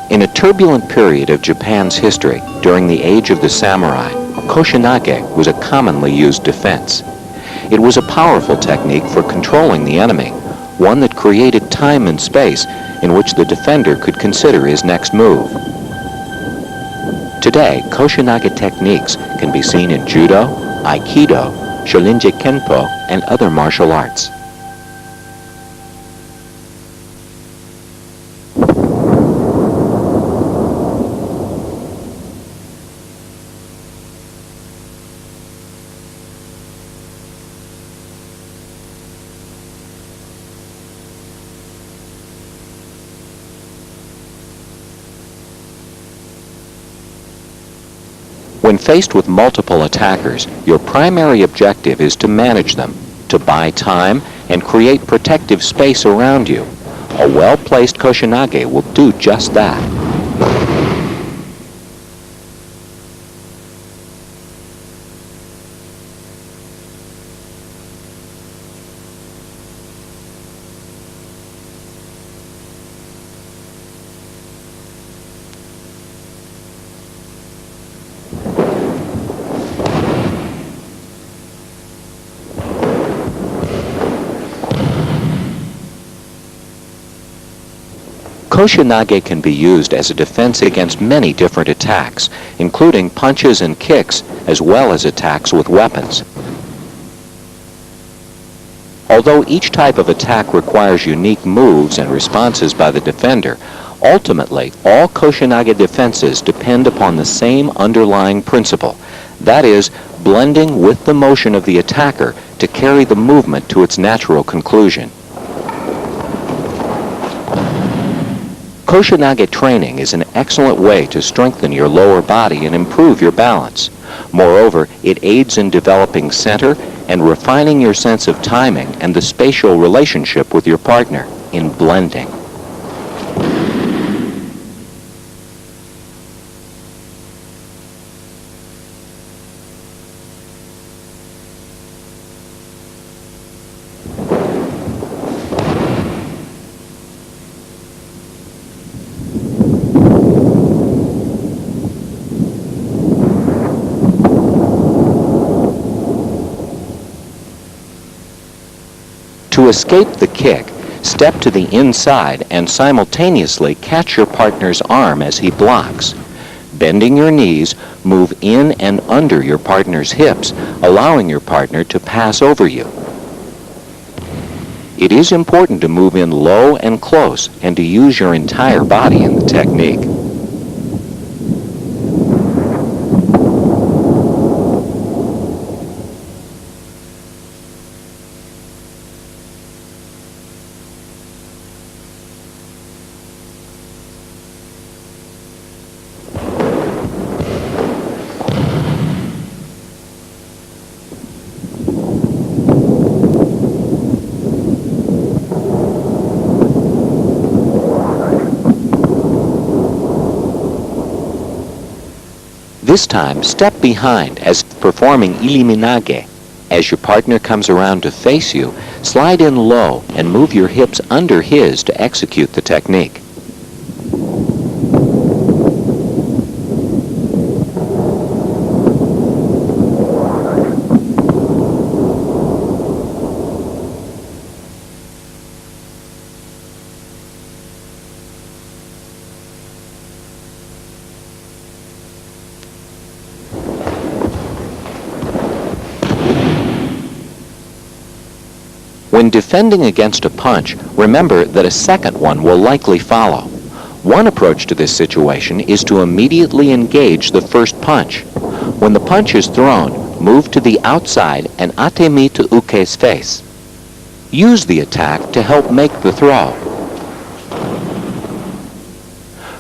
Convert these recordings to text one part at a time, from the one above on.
In a turbulent period of Japan's history, during the age of the samurai, Koshinage was a commonly used defense. It was a powerful technique for controlling the enemy, one that created time and space in which the defender could consider his next move. Today, Koshinage techniques can be seen in Judo, Aikido, Shorinji Kenpo, and other martial arts. When faced with multiple attackers, your primary objective is to manage them, to buy time, and create protective space around you. A well-placed Koshinage will do just that. Koshinage can be used as a defense against many different attacks, including punches and kicks, as well as attacks with weapons. Although each type of attack requires unique moves and responses by the defender, ultimately, all Koshinage defenses depend upon the same underlying principle. That is, blending with the motion of the attacker to carry the movement to its natural conclusion. Koshinage training is an excellent way to strengthen your lower body and improve your balance. Moreover, it aids in developing center and refining your sense of timing and the spatial relationship with your partner in blending. To escape the kick, step to the inside and simultaneously catch your partner's arm as he blocks. Bending your knees, move in and under your partner's hips, allowing your partner to pass over you. It is important to move in low and close and to use your entire body in the technique. This time, step behind as performing iliminage. As your partner comes around to face you, slide in low and move your hips under his to execute the technique. When defending against a punch, remember that a second one will likely follow. One approach to this situation is to immediately engage the first punch. When the punch is thrown, move to the outside and atemi to uke's face. Use the attack to help make the throw.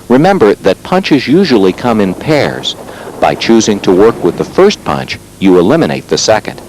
Remember that punches usually come in pairs. By choosing to work with the first punch, you eliminate the second.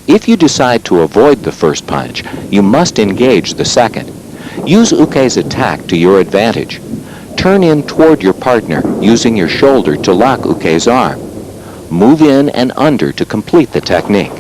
If you decide to avoid the first punch, you must engage the second. Use uke's attack to your advantage. Turn in toward your partner, using your shoulder to lock uke's arm. Move in and under to complete the technique.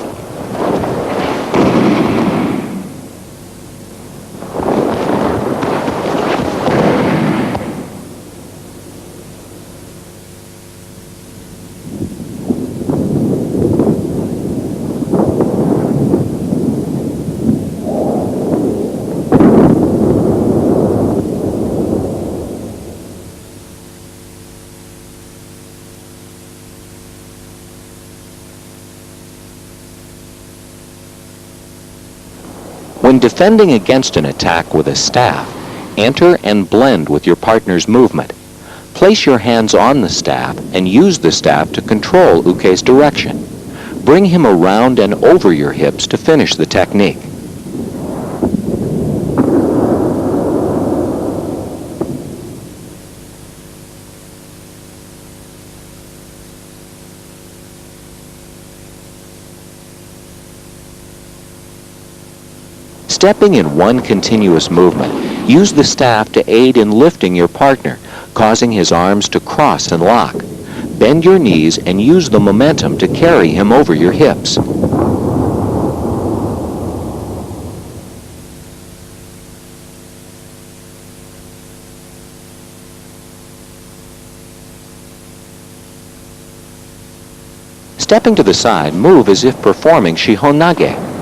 When defending against an attack with a staff, enter and blend with your partner's movement. Place your hands on the staff and use the staff to control uke's direction. Bring him around and over your hips to finish the technique. Stepping in one continuous movement, use the staff to aid in lifting your partner, causing his arms to cross and lock. Bend your knees and use the momentum to carry him over your hips. Stepping to the side, move as if performing Shihonage.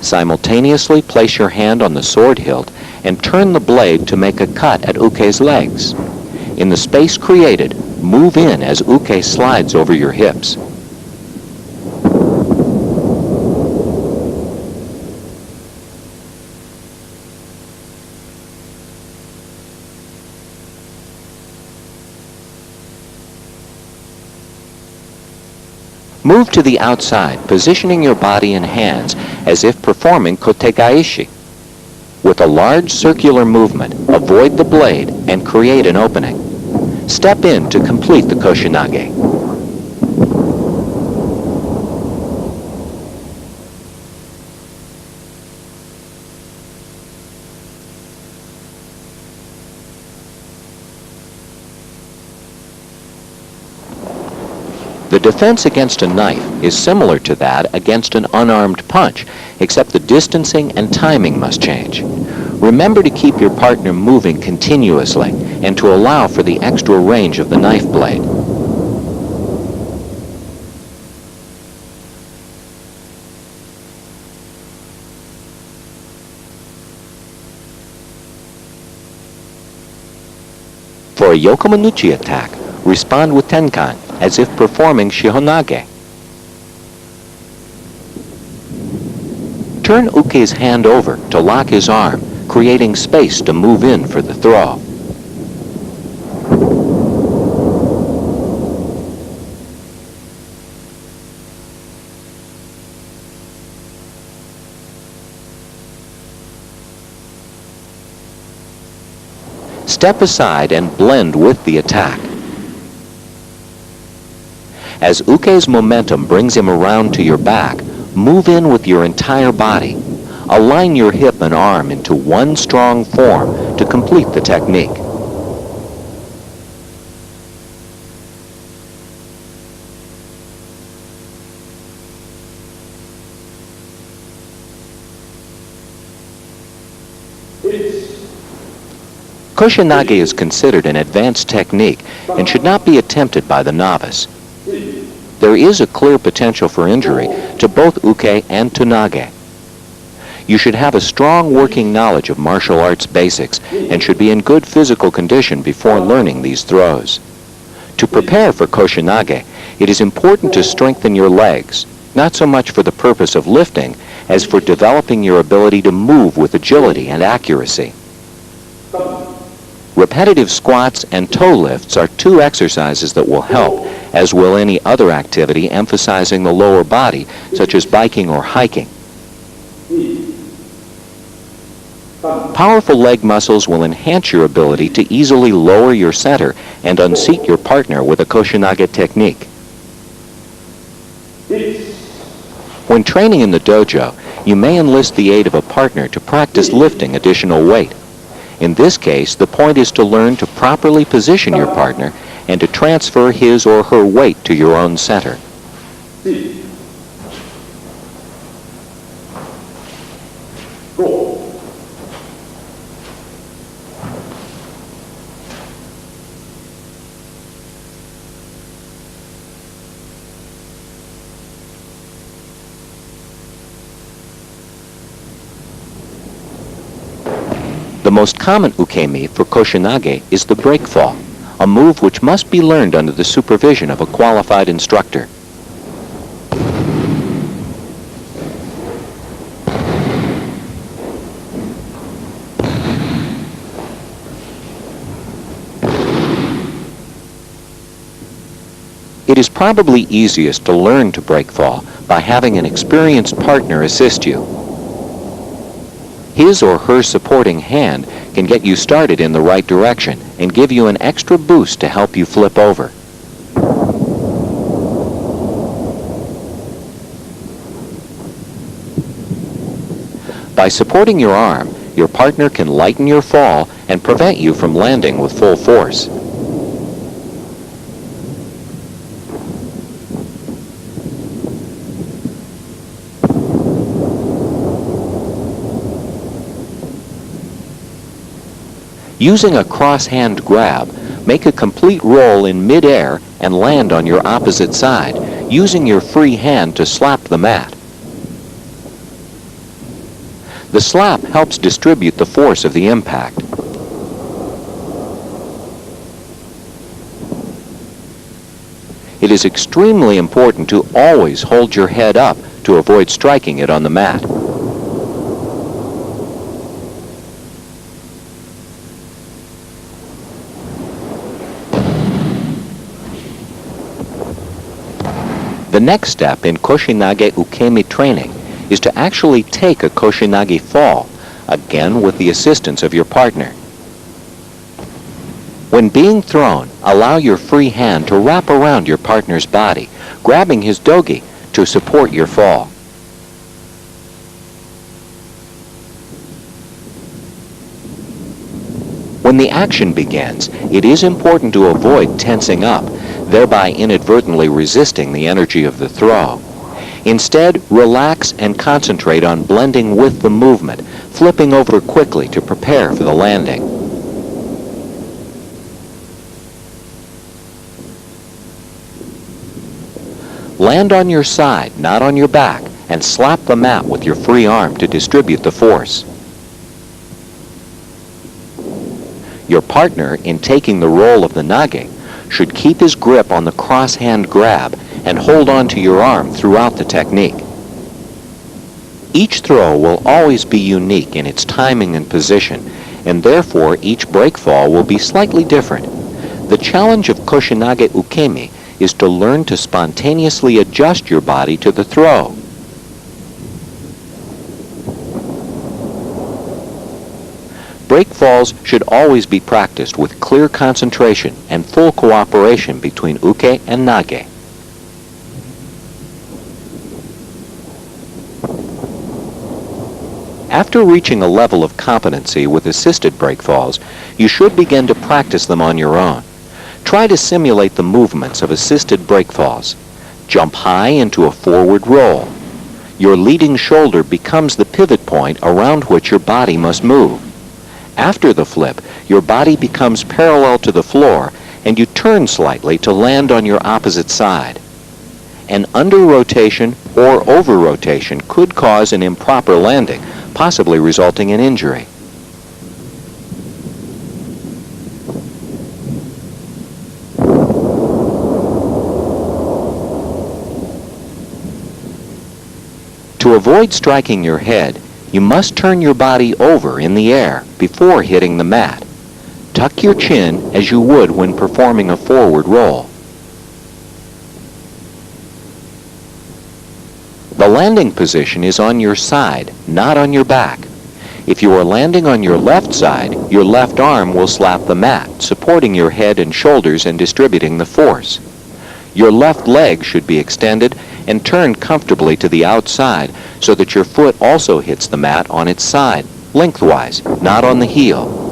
Simultaneously place your hand on the sword hilt and turn the blade to make a cut at uke's legs. In the space created, move in as uke slides over your hips. Move to the outside, positioning your body and hands as if performing kotegaeshi. With a large circular movement, avoid the blade and create an opening. Step in to complete the koshinage. The defense against a knife is similar to that against an unarmed punch, except the distancing and timing must change. Remember to keep your partner moving continuously and to allow for the extra range of the knife blade. For a Yokomanuchi attack, respond with tenkan, as if performing Shihonage. Turn uke's hand over to lock his arm, creating space to move in for the throw. Step aside and blend with the attack. As uke's momentum brings him around to your back, move in with your entire body. Align your hip and arm into one strong form to complete the technique. Koshinage is considered an advanced technique and should not be attempted by the novice. There is a clear potential for injury to both uke and to nage. You should have a strong working knowledge of martial arts basics and should be in good physical condition before learning these throws. To prepare for koshinage, it is important to strengthen your legs, not so much for the purpose of lifting as for developing your ability to move with agility and accuracy. Repetitive squats and toe lifts are two exercises that will help, as will any other activity emphasizing the lower body, such as biking or hiking. Powerful leg muscles will enhance your ability to easily lower your center and unseat your partner with a koshinage technique. When training in the dojo, you may enlist the aid of a partner to practice lifting additional weight. In this case, the point is to learn to properly position your partner and to transfer his or her weight to your own center. The most common ukemi for Koshinage is the break fall, a move which must be learned under the supervision of a qualified instructor. It is probably easiest to learn to break fall by having an experienced partner assist you. His or her supporting hand can get you started in the right direction and give you an extra boost to help you flip over. By supporting your arm, your partner can lighten your fall and prevent you from landing with full force. Using a cross-hand grab, make a complete roll in mid-air and land on your opposite side, using your free hand to slap the mat. The slap helps distribute the force of the impact. It is extremely important to always hold your head up to avoid striking it on the mat. The next step in Koshinage Ukemi training is to actually take a Koshinage fall, again with the assistance of your partner. When being thrown, allow your free hand to wrap around your partner's body, grabbing his dogi to support your fall. When the action begins, it is important to avoid tensing up, thereby inadvertently resisting the energy of the throw. Instead, relax and concentrate on blending with the movement, flipping over quickly to prepare for the landing. Land on your side, not on your back, and slap the mat with your free arm to distribute the force. Your partner, in taking the role of the nage, should keep his grip on the cross-hand grab and hold on to your arm throughout the technique. Each throw will always be unique in its timing and position, and therefore each break fall will be slightly different. The challenge of Koshinage Ukemi is to learn to spontaneously adjust your body to the throw. Break falls should always be practiced with clear concentration and full cooperation between uke and nage. After reaching a level of competency with assisted break falls, you should begin to practice them on your own. Try to simulate the movements of assisted break falls. Jump high into a forward roll. Your leading shoulder becomes the pivot point around which your body must move. After the flip, your body becomes parallel to the floor and you turn slightly to land on your opposite side. An under-rotation or over-rotation could cause an improper landing, possibly resulting in injury. To avoid striking your head, you must turn your body over in the air before hitting the mat. Tuck your chin as you would when performing a forward roll. The landing position is on your side, not on your back. If you are landing on your left side, your left arm will slap the mat, supporting your head and shoulders and distributing the force. Your left leg should be extended and turn comfortably to the outside so that your foot also hits the mat on its side, lengthwise, not on the heel.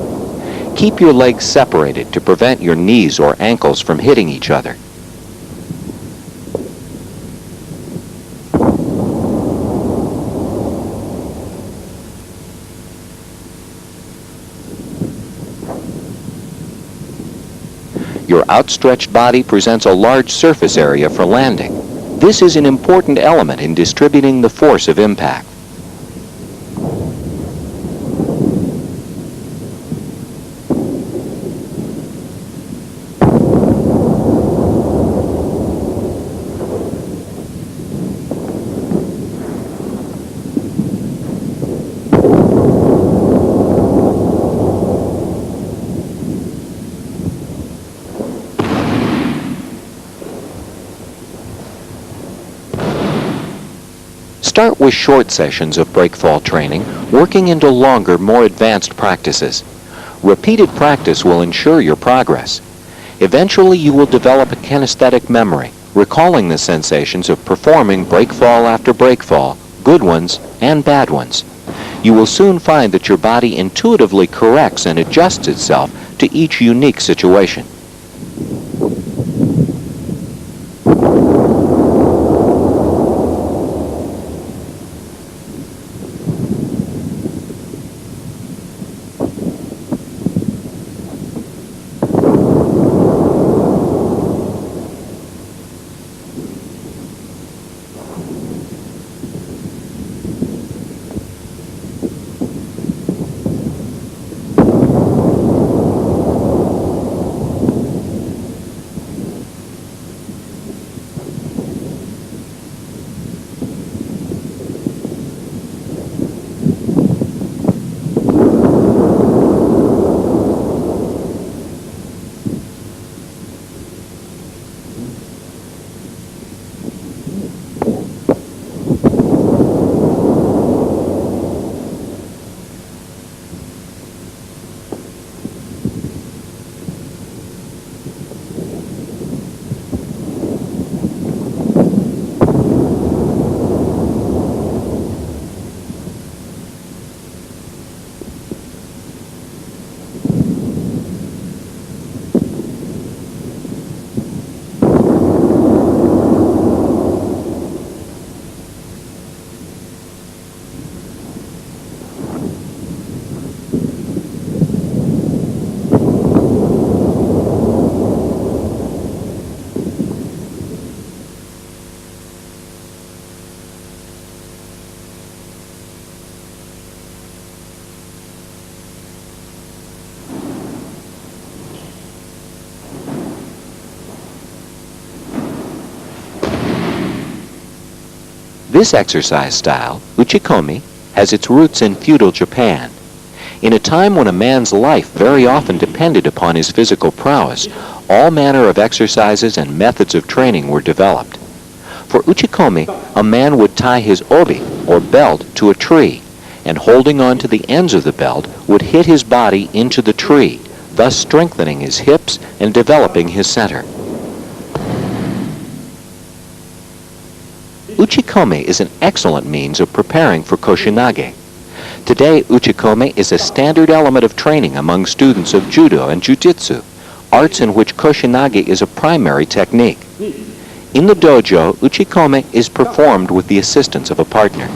Keep your legs separated to prevent your knees or ankles from hitting each other. Your outstretched body presents a large surface area for landing. This is an important element in distributing the force of impact. Start with short sessions of breakfall training, working into longer, more advanced practices. Repeated practice will ensure your progress. Eventually, you will develop a kinesthetic memory, recalling the sensations of performing breakfall after breakfall, good ones and bad ones. You will soon find that your body intuitively corrects and adjusts itself to each unique situation. This exercise style, uchikomi, has its roots in feudal Japan. In a time when a man's life very often depended upon his physical prowess, all manner of exercises and methods of training were developed. For uchikomi, a man would tie his obi, or belt, to a tree, and holding on to the ends of the belt would hit his body into the tree, thus strengthening his hips and developing his center. Uchikomi is an excellent means of preparing for Koshinage. Today, uchikomi is a standard element of training among students of judo and jujitsu, arts in which Koshinage is a primary technique. In the dojo, uchikomi is performed with the assistance of a partner.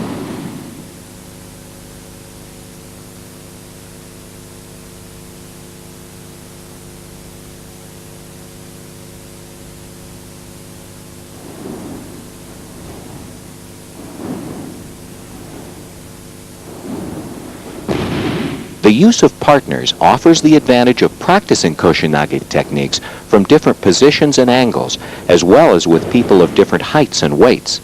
The use of partners offers the advantage of practicing Koshinage techniques from different positions and angles, as well as with people of different heights and weights.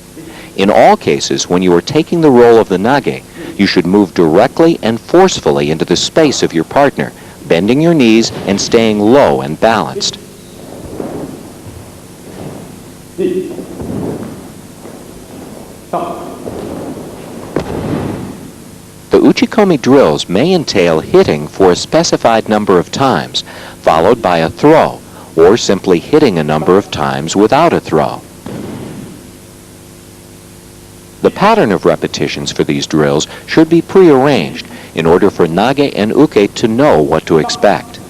In all cases, when you are taking the role of the nage, you should move directly and forcefully into the space of your partner, bending your knees and staying low and balanced. The uchikomi drills may entail hitting for a specified number of times, followed by a throw, or simply hitting a number of times without a throw. The pattern of repetitions for these drills should be prearranged in order for Nage and Uke to know what to expect.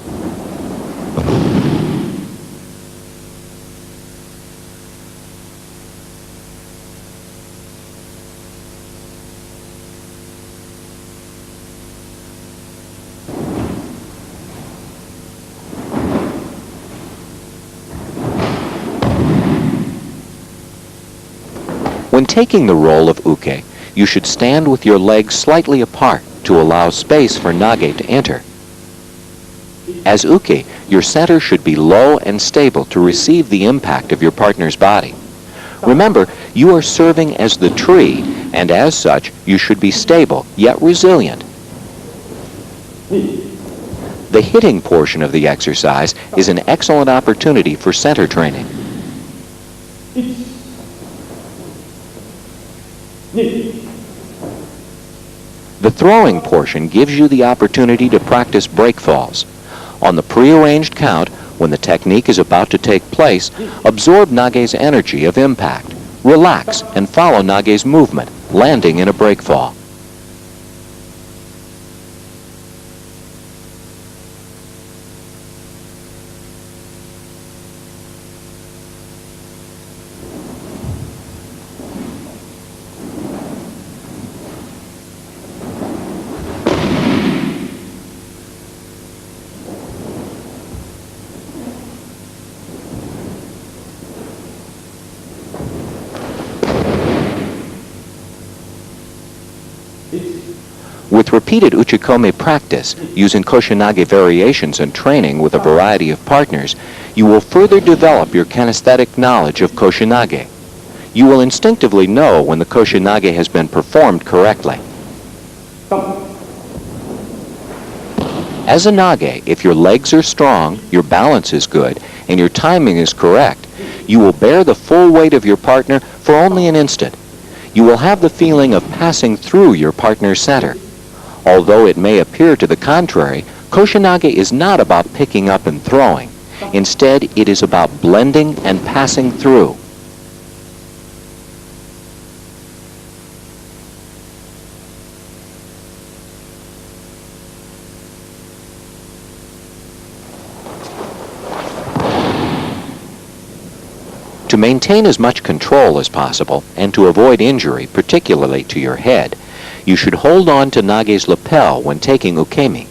When taking the role of Uke, you should stand with your legs slightly apart to allow space for Nage to enter. As Uke, your center should be low and stable to receive the impact of your partner's body. Remember, you are serving as the tree, and as such, you should be stable yet resilient. The hitting portion of the exercise is an excellent opportunity for center training. The throwing portion gives you the opportunity to practice break falls. On the prearranged count, when the technique is about to take place, absorb Nage's energy of impact. Relax and follow Nage's movement, landing in a break fall. With repeated uchikome practice, using Koshinage variations and training with a variety of partners, you will further develop your kinesthetic knowledge of Koshinage. You will instinctively know when the Koshinage has been performed correctly. As a Nage, if your legs are strong, your balance is good, and your timing is correct, you will bear the full weight of your partner for only an instant. You will have the feeling of passing through your partner's center. Although it may appear to the contrary, Koshinage is not about picking up and throwing. Instead, it is about blending and passing through. To maintain as much control as possible and to avoid injury, particularly to your head, you should hold on to Nage's lapel when taking ukemi.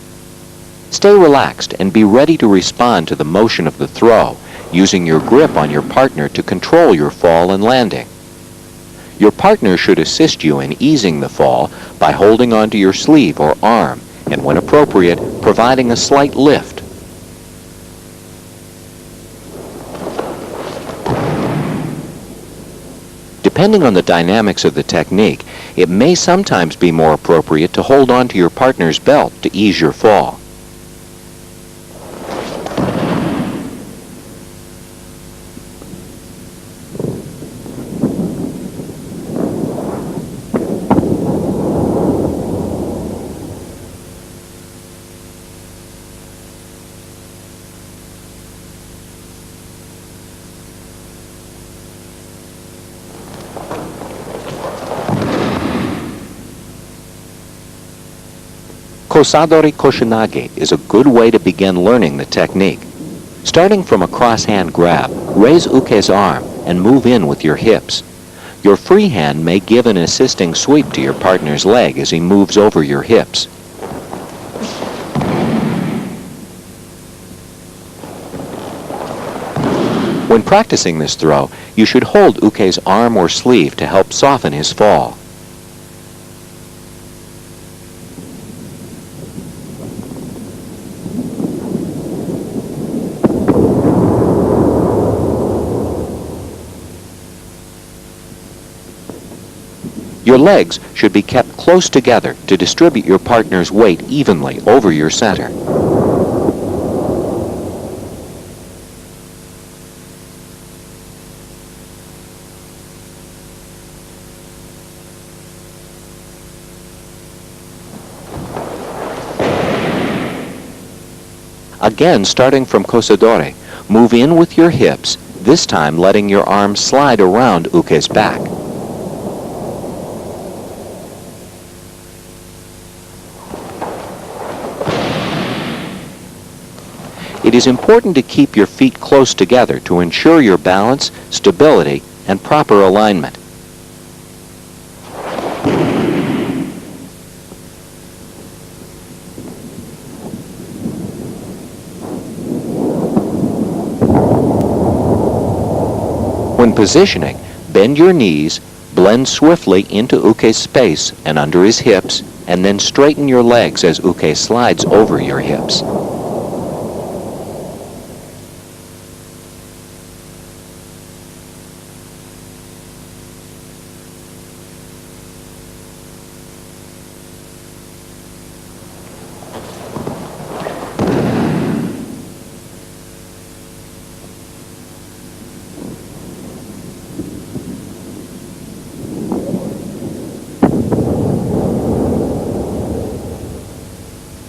Stay relaxed and be ready to respond to the motion of the throw, using your grip on your partner to control your fall and landing. Your partner should assist you in easing the fall by holding onto your sleeve or arm, and when appropriate, providing a slight lift. Depending on the dynamics of the technique, it may sometimes be more appropriate to hold on to your partner's belt to ease your fall. Kosadori Koshinage is a good way to begin learning the technique. Starting from a cross-hand grab, raise Uke's arm and move in with your hips. Your free hand may give an assisting sweep to your partner's leg as he moves over your hips. When practicing this throw, you should hold Uke's arm or sleeve to help soften his fall. Your legs should be kept close together to distribute your partner's weight evenly over your center. Again, starting from Kosadori, move in with your hips, this time letting your arms slide around Uke's back. It is important to keep your feet close together to ensure your balance, stability, and proper alignment. When positioning, bend your knees, blend swiftly into uke's space and under his hips, and then straighten your legs as uke slides over your hips.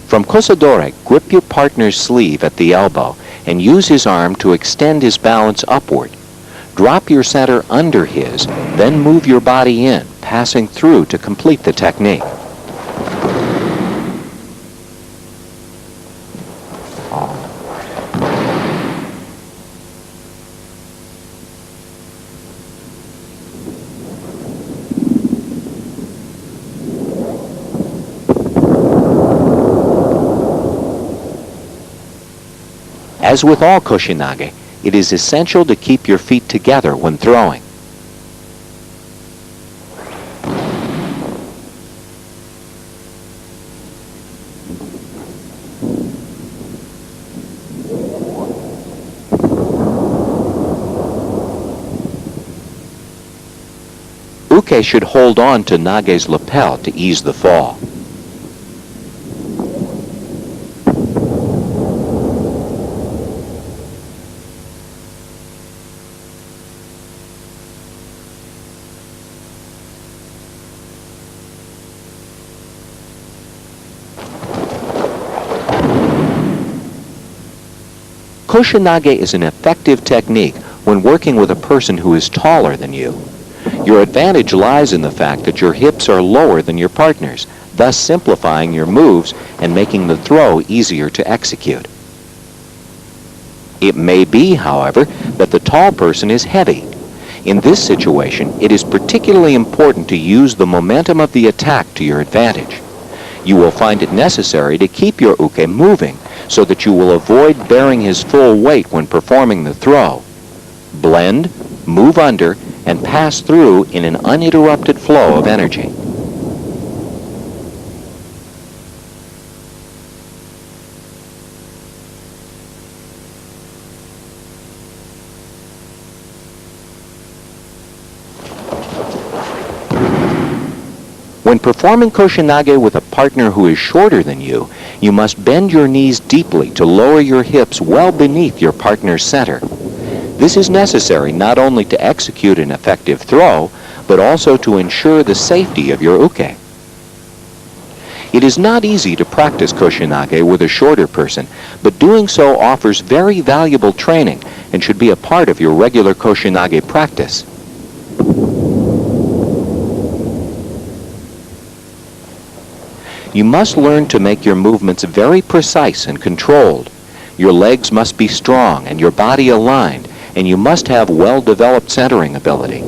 From Kosadore, grip your partner's sleeve at the elbow and use his arm to extend his balance upward. Drop your center under his, then move your body in, passing through to complete the technique. As with all Koshinage, it is essential to keep your feet together when throwing. Uke should hold on to Nage's lapel to ease the fall. Koshinage is an effective technique when working with a person who is taller than you. Your advantage lies in the fact that your hips are lower than your partner's, thus simplifying your moves and making the throw easier to execute. It may be, however, that the tall person is heavy. In this situation, it is particularly important to use the momentum of the attack to your advantage. You will find it necessary to keep your uke moving so that you will avoid bearing his full weight when performing the throw. Blend, move under, and pass through in an uninterrupted flow of energy. When performing Koshinage with a partner who is shorter than you must bend your knees deeply to lower your hips well beneath your partner's center. This is necessary not only to execute an effective throw, but also to ensure the safety of your uke. It is not easy to practice Koshinage with a shorter person, but doing so offers very valuable training and should be a part of your regular Koshinage practice. You must learn to make your movements very precise and controlled. Your legs must be strong and your body aligned, and you must have well-developed centering ability.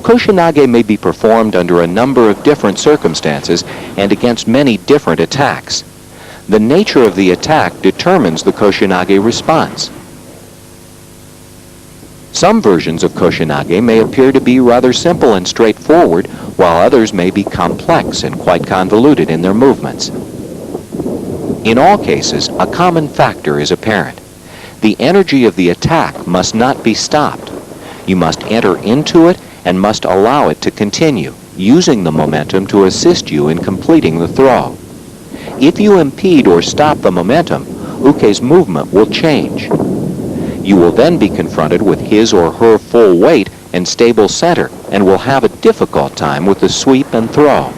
Koshinage may be performed under a number of different circumstances and against many different attacks. The nature of the attack determines the Koshinage response. Some versions of Koshinage may appear to be rather simple and straightforward, while others may be complex and quite convoluted in their movements. In all cases, a common factor is apparent. The energy of the attack must not be stopped. You must enter into it and must allow it to continue, using the momentum to assist you in completing the throw. If you impede or stop the momentum, Uke's movement will change. You will then be confronted with his or her full weight and stable center and will have a difficult time with the sweep and throw.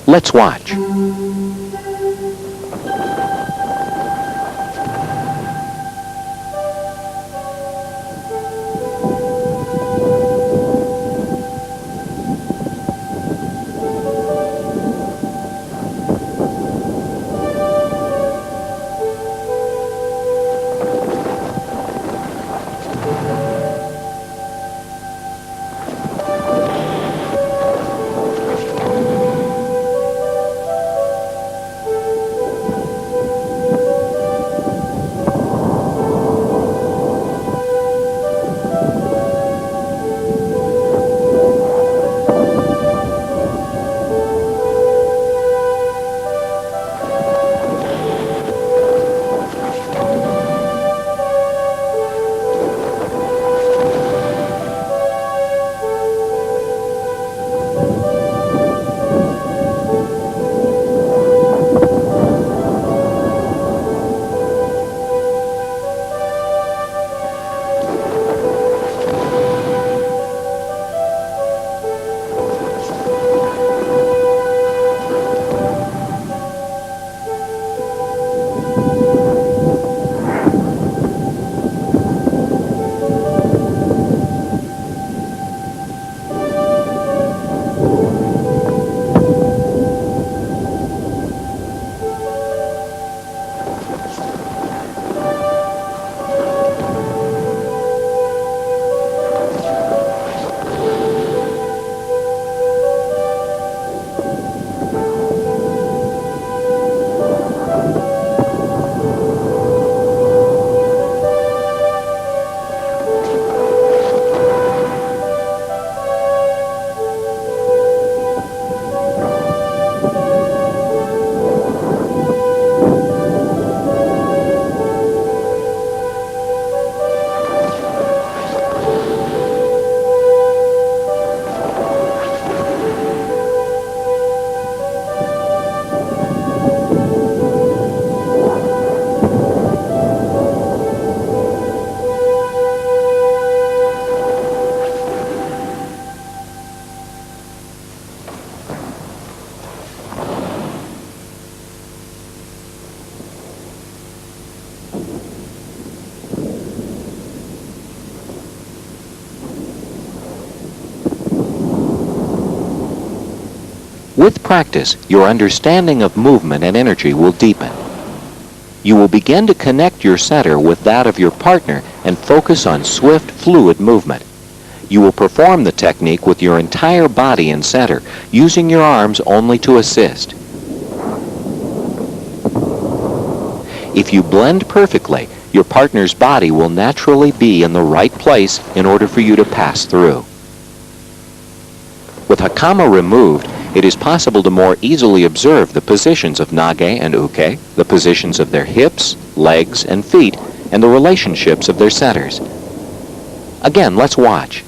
Let's watch. With practice, your understanding of movement and energy will deepen. You will begin to connect your center with that of your partner and focus on swift, fluid movement. You will perform the technique with your entire body and center, using your arms only to assist. If you blend perfectly, your partner's body will naturally be in the right place in order for you to pass through. With Hakama removed, it is possible to more easily observe the positions of Nage and Uke, the positions of their hips, legs, and feet, and the relationships of their centers. Again, let's watch.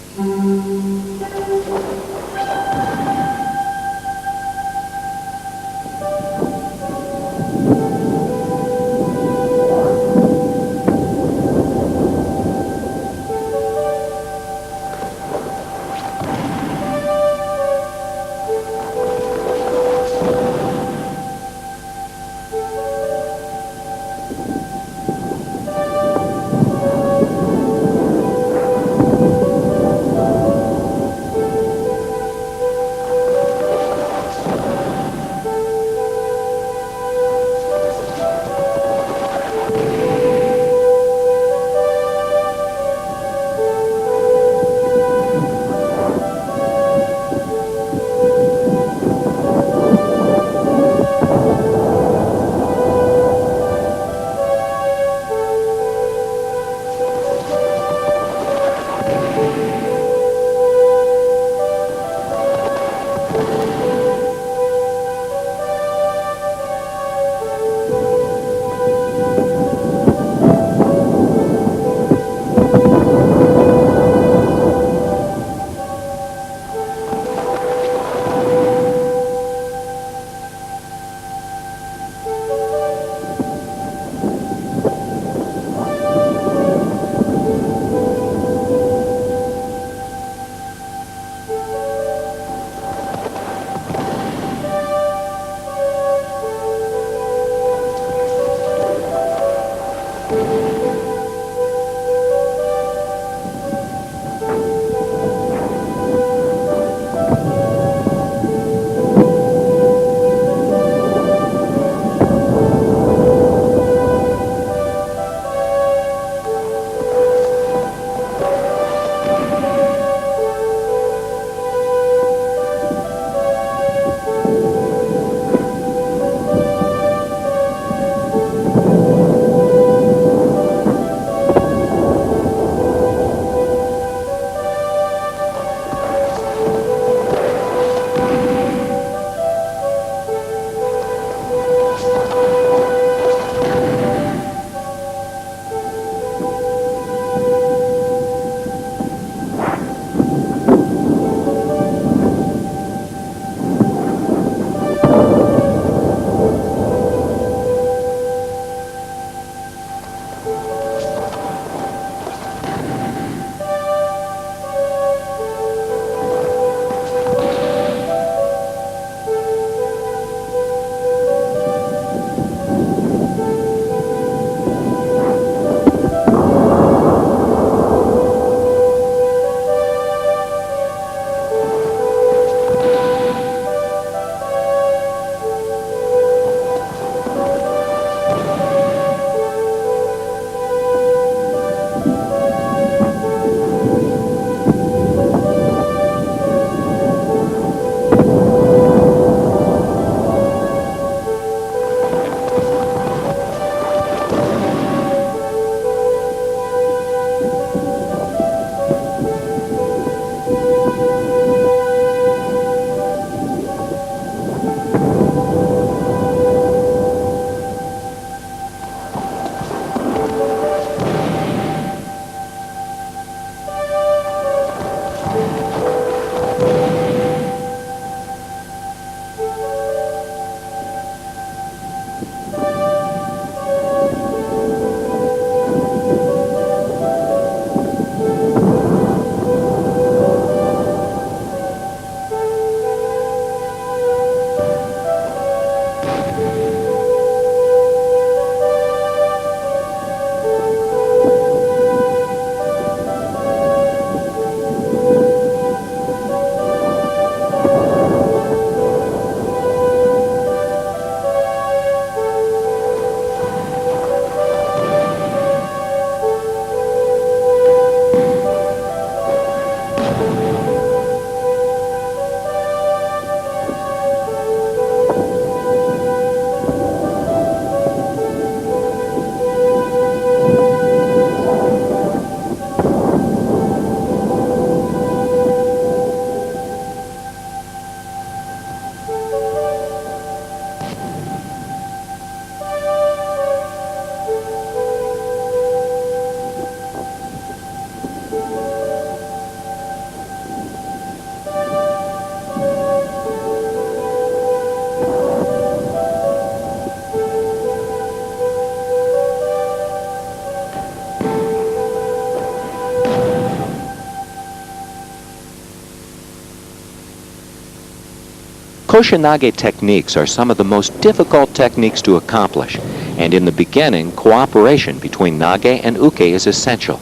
Koshinage techniques are some of the most difficult techniques to accomplish, and in the beginning, cooperation between Nage and Uke is essential.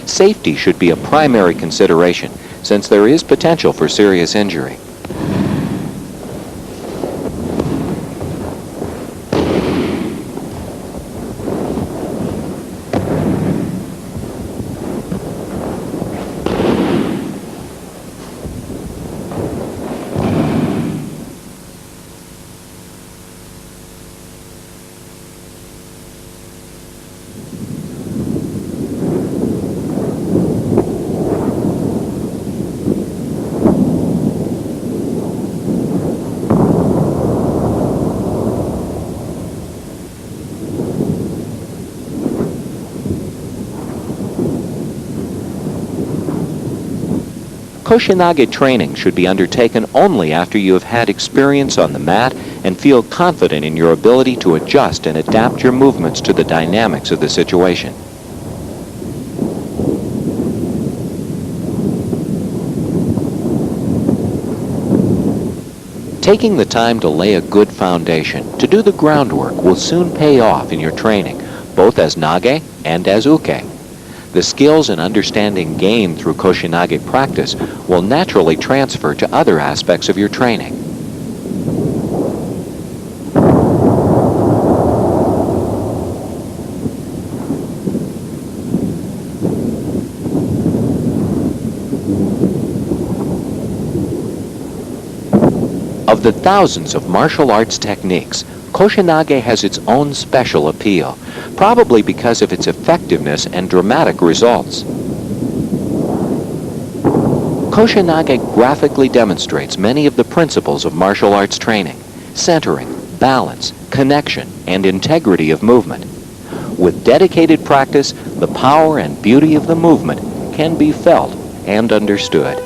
Safety should be a primary consideration, since there is potential for serious injury. Koshinage training should be undertaken only after you have had experience on the mat and feel confident in your ability to adjust and adapt your movements to the dynamics of the situation. Taking the time to lay a good foundation, to do the groundwork, will soon pay off in your training, both as Nage and as Uke. The skills and understanding gained through Koshinage practice will naturally transfer to other aspects of your training. Of the thousands of martial arts techniques, Koshinage has its own special appeal, probably because of its effectiveness and dramatic results. Koshinage graphically demonstrates many of the principles of martial arts training: centering, balance, connection, and integrity of movement. With dedicated practice, the power and beauty of the movement can be felt and understood.